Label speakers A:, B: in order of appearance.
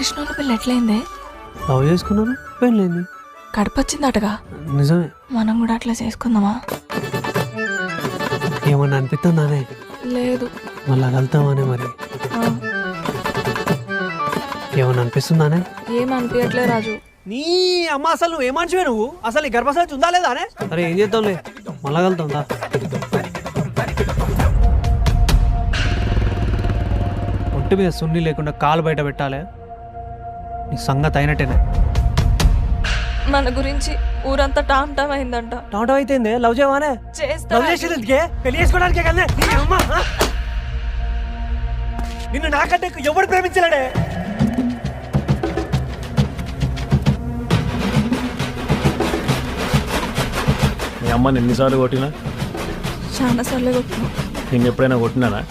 A: కృష్ణోళ్ళ పిల్ల ఎట్లయిందే?
B: లవ్ చేసుకున్నాను, పెళ్ళైంది.
A: కడపొచ్చిందటగా.
B: నిజమే.
A: మనం కూడా అట్లా చేసుకుందామా?
B: ఏమన్నా అనిపిస్తుందానే?
A: లేదు.
B: మళ్ళా కలుతామానే? మరి
A: ఆ,
B: ఏమన్నా అనిపిస్తుందానే?
A: ఏం అనిపించట్లే రాజు.
C: నీ అమ్మ అసలు నువ్వు ఏమనిషివే నువ్వు? అసలు నీ గర్భసంచి ఉందా లేదా అనే?
B: అరే ఏం చేద్దాంలే, మళ్ళా కలుతాందా? ఒంటి మీద సున్ని లేకుండా కాలు బయట పెట్టాలి. నీ సంగతి అయినట్టేనే.
A: మన గురించి ఊరంతా టామ్ టామ్ అయిందంట.
C: టమాటో అయితే లవ్ చేయవానే?
A: చేస్తా.
C: లవ్ చేసేందుకే? పెళ్లి చేసుకోవడానికే కదా? నీ అమ్మ నిన్ను నాకంటే ఎవడు ప్రేమించలేడే?
D: మీ అమ్మని ఎన్నిసార్లు కొట్టినా?
A: చాలా సార్లు కొట్టినా.
D: నేను ఎప్పుడైనా కొట్టినానా?